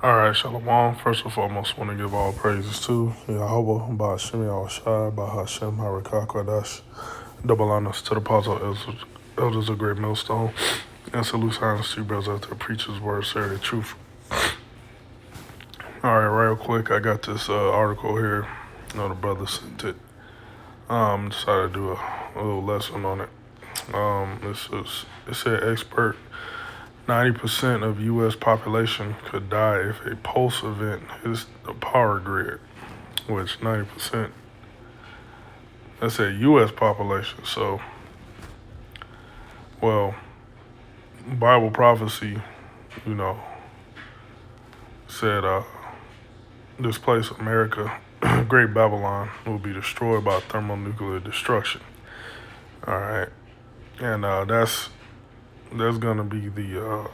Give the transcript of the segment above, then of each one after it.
All right, Shalom. First and foremost, want to give all praises to Yahweh, Ba'ashim Yahushai, Ba'Hashem, Harakakwadash. Double honors to the apostle elders of Great Millstone, and salute honors to you brothers out there, preachers, word, say the truth. All right, real quick, I got this article here. The brother sent it. Decided to do a little lesson on it. It said expert 90% of U.S. population could die if a pulse event hits the power grid, which 90%, that's a U.S. population. So, well, Bible prophecy, said this place, America, Great Babylon, will be destroyed by thermonuclear destruction. All right. And that's going to be the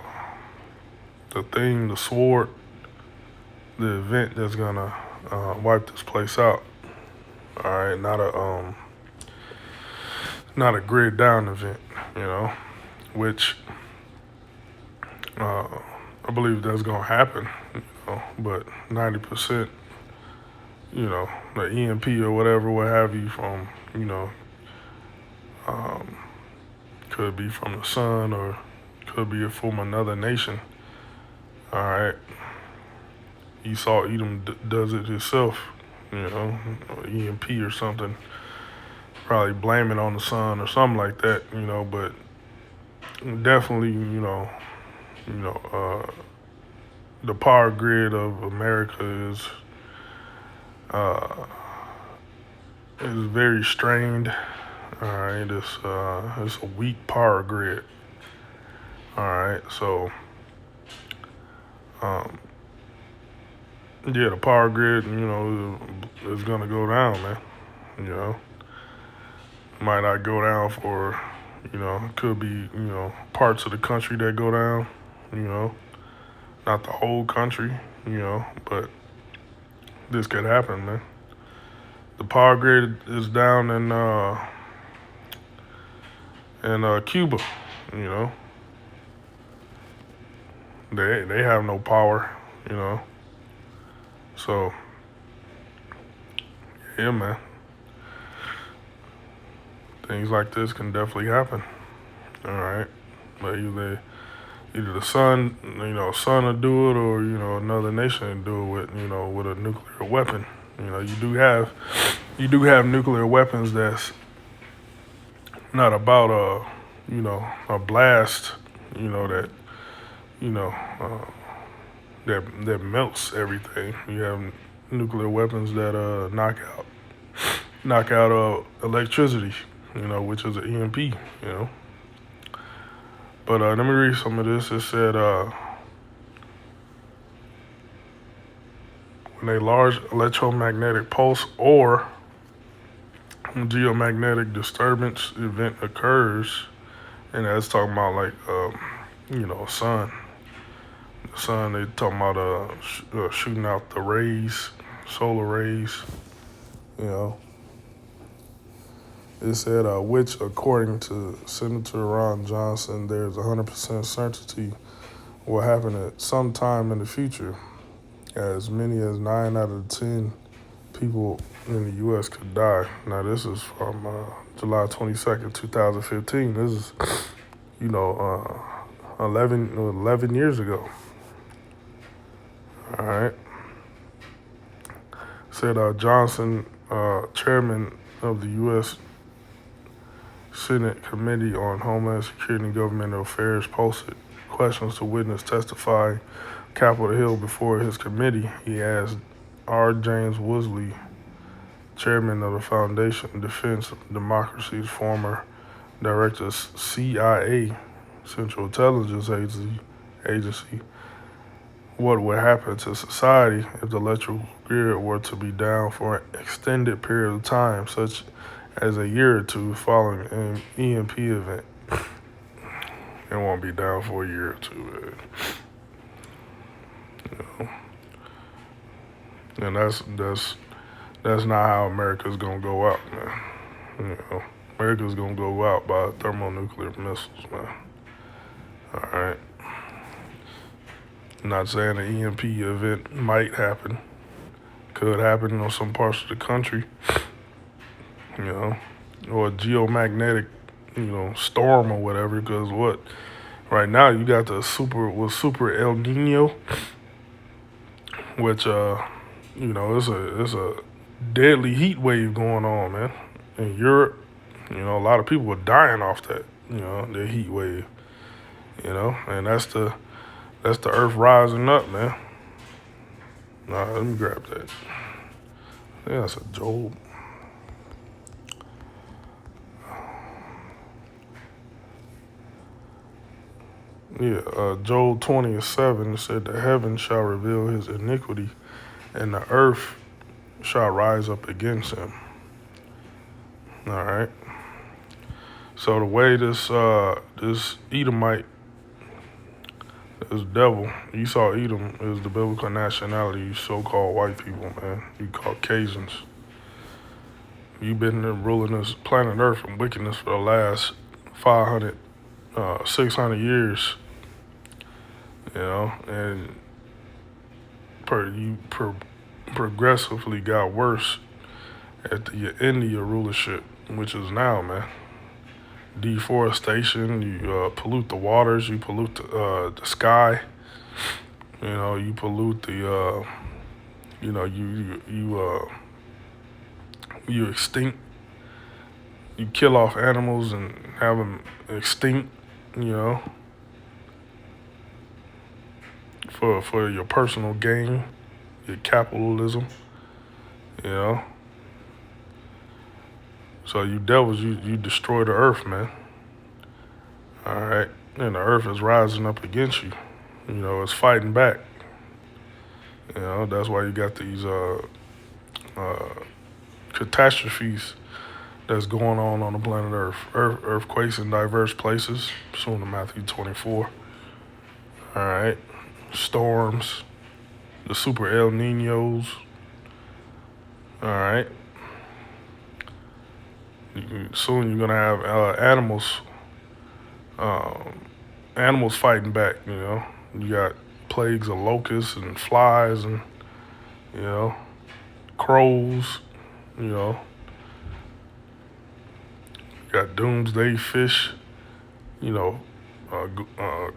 thing, the sword, the event that's going to wipe this place out. All right, not a grid down event, which I believe that's gonna happen, but 90%, the EMP or whatever, what have you, from, could be from the sun or could be from another nation. All right, Esau Edom does it himself, or EMP or something. Probably blame it on the sun or something like that, but definitely, the power grid of America is very strained. All right, it's a weak power grid. All right, so the power grid, is gonna go down, man. Might not go down for, it could be, parts of the country that go down, not the whole country, but this could happen, man. The power grid is down in Cuba, They have no power, So, yeah, man. Things like this can definitely happen. All right. But either the sun, sun will do it, or, another nation will do it with a nuclear weapon. You do have nuclear weapons that's not about a blast, that melts everything. You have nuclear weapons that knock out electricity, which is an EMP, But let me read some of this. It said when a large electromagnetic pulse or geomagnetic disturbance event occurs, and that's talking about like sun. The sun, they talking about shooting out the rays, solar rays, It said, which, according to Senator Ron Johnson, there's 100% certainty will happen at some time in the future. As many as 9 out of 10 people in the U.S. could die. Now, this is from July 22nd, 2015. This is, 11 years ago. All right. Said Johnson, chairman of the U.S. Senate Committee on Homeland Security and Governmental Affairs, posted questions to witness testifying Capitol Hill before his committee. He asked R. James Woosley, chairman of the Foundation Defense Democracy's former director of CIA, Central Intelligence Agency, what would happen to society if the electrical grid were to be down for an extended period of time, such as a year or two following an EMP event. It won't be down for a year or two, man. And that's not how America's gonna go out, man. America's gonna go out by thermonuclear missiles, man. All right. I'm not saying an EMP event might happen. Could happen in some parts of the country, you know, or a geomagnetic, storm or whatever. Because what right now you got the super El Nino, which it's a deadly heat wave going on, man, in Europe. A lot of people are dying off that, the heat wave, and that's the Earth rising up, man. Let me grab that. Yeah, that's a Job. Yeah, Job 20:7 said, "The heavens shall reveal his iniquity, and the earth shall rise up against him." All right. So the way this Edomite, this devil, Esau Edom, is the biblical nationality. You so-called white people, man. You Caucasians. You've been ruling this planet Earth from wickedness for the last 500, 600 years. And progressively got worse at the end of your rulership, which is now, man. Deforestation, you pollute the waters, you pollute the sky, you pollute you extinct, you kill off animals and have them extinct, for your personal gain, your capitalism, you know. So you devils, you destroy the earth, man. All right, and the earth is rising up against you. It's fighting back. That's why you got these catastrophes that's going on the planet Earth. Earthquakes in diverse places, pursuant to Matthew 24. All right, storms, the super El Ninos. All right. Soon you're gonna have animals fighting back. You got plagues of locusts and flies and crows. You got doomsday fish.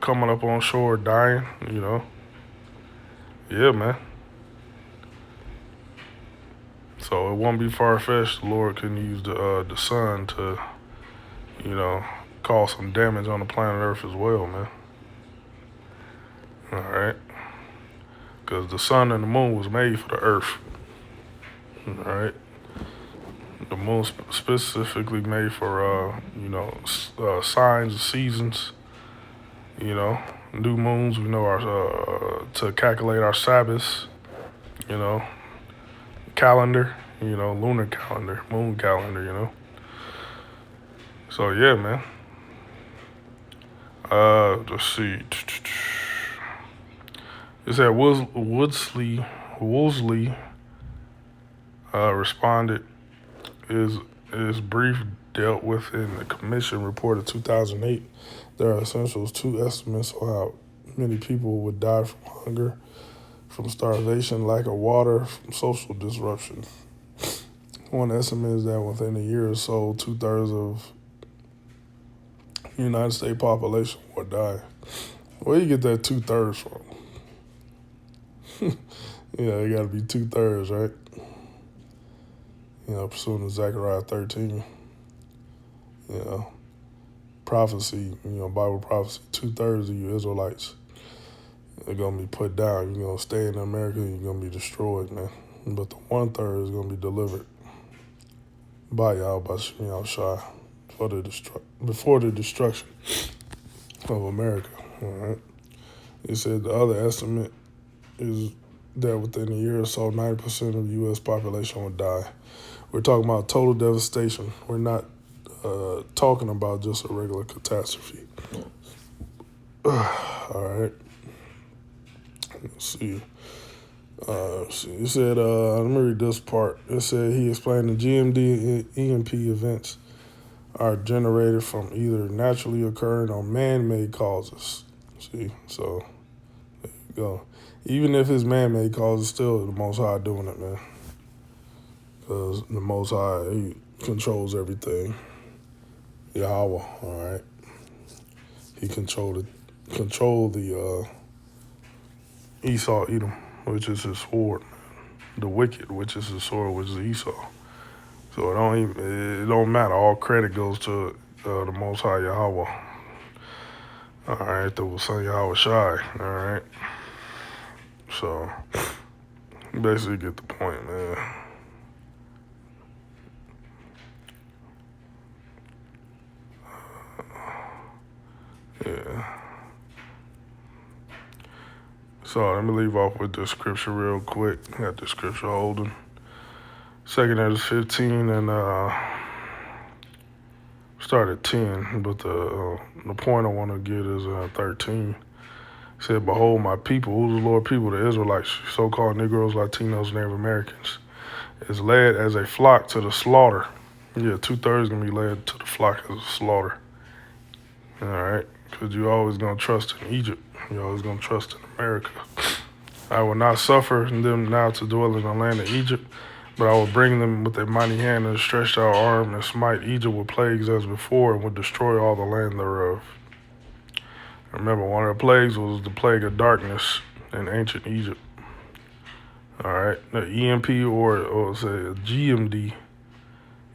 Coming up on shore dying. Yeah, man. So it won't be far fetched. The Lord can use the sun to, cause some damage on the planet Earth as well, man. All right, because the sun and the moon was made for the Earth. All right, the moon specifically made for signs of seasons. New moons. We know our to calculate our Sabbaths. Calendar. Lunar calendar, moon calendar. So yeah, man. Let's see. It said Woolsey responded. His brief dealt with in the commission report of 2008. There are essentials two estimates on how many people would die from hunger, from starvation, lack of water, from social disruption. One estimate is that within a year or so, 2/3 of the United States population will die. Where you get that 2/3 from? It got to be 2/3, right? Pursuant to Zechariah 13. Prophecy, Bible prophecy, 2/3 of you Israelites are going to be put down. You're going to stay in America and you're going to be destroyed, man. But the 1/3 is going to be delivered by Yahweh Shai before the destruction of America. All right. He said the other estimate is that within a year or so, 90% of the U.S. population would die. We're talking about total devastation. We're not talking about just a regular catastrophe. All right. Let's see. It said, let me read this part. It said he explained the GMD and EMP events are generated from either naturally occurring or man-made causes. See, so there you Go. Even if it's man-made cause, it's still the Most High doing it, man. Because the Most High, He controls everything. Yahweh, all right. He controlled the Esau Edom, which is his sword. The wicked, which is his sword, which is Esau. So it don't matter. All credit goes to the Most High Yahweh. All right, the Son Yahweh Shai. All right. So basically, get the point, man. Yeah. So let me leave off with the scripture real quick. Got the scripture holding. 2 Ezra 15 and start at 10, but the point I want to get is 13. It said, "Behold, my people, who's the Lord people, the Israelites, so-called Negroes, Latinos, Native Americans, is led as a flock to the slaughter." Yeah, 2/3 gonna be led to the flock as a slaughter. All right, because you always gonna trust in Egypt. You always gonna trust in America. "I will not suffer them now to dwell in the land of Egypt, but I will bring them with a mighty hand and a stretched out arm and smite Egypt with plagues as before and will destroy all the land thereof." Remember, one of the plagues was the plague of darkness in ancient Egypt. All right, the EMP or say a GMD,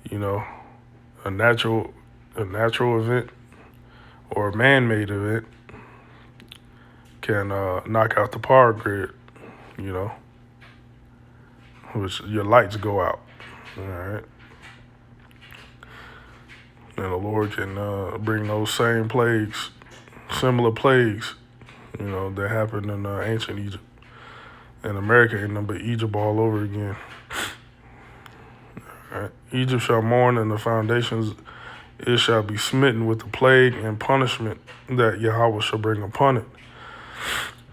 you know, a natural event or a man-made event can knock out the power grid, you know, which your lights go out. All right. And the Lord can bring those same plagues, similar plagues, you know, that happened in ancient Egypt. And America ain't nothing but Egypt all over again. All right. "Egypt shall mourn, and the foundations it shall be smitten with the plague and punishment that Yahweh shall bring upon it.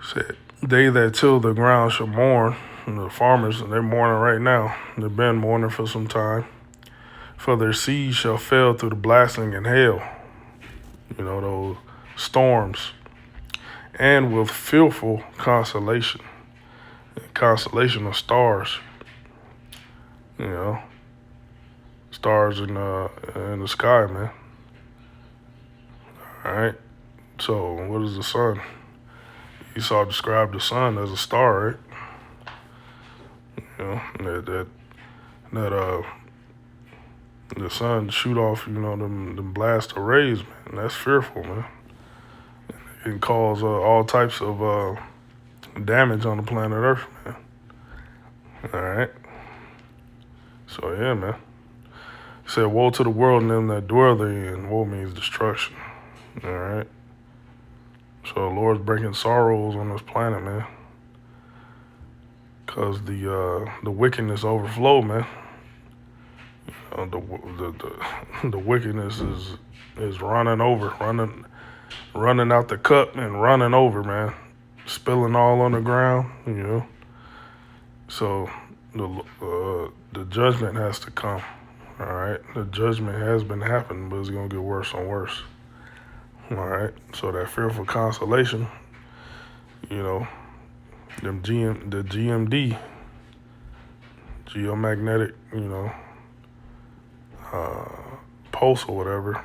Said, they that till the ground shall mourn." And the farmers, they're mourning right now. They've been mourning for some time. "For their seed shall fail through the blasting and hail," you know, those storms, "and with fearful constellation." Constellation of stars, you know, stars in the sky, man. All right. So what is the sun? Esau described the sun as a star, right? You know, that the sun shoot off, you know, them blast of rays, man. That's fearful, man. It can cause all types of damage on the planet Earth, man. All right. So yeah, man. It said, "Woe to the world and them that dwell therein." Woe means destruction. All right. So the Lord's bringing sorrows on this planet, man, because the wickedness overflow, man. The wickedness is running over, running out the cup and running over, man, spilling all on the ground, you know. So the judgment has to come. All right, the judgment has been happening, but it's gonna get worse and worse. All right, so that fearful constellation, you know, the GMD, geomagnetic, you know, pulse or whatever,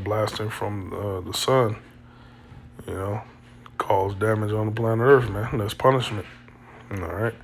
blasting from the sun, you know, cause damage on the planet Earth, man. That's punishment. All right.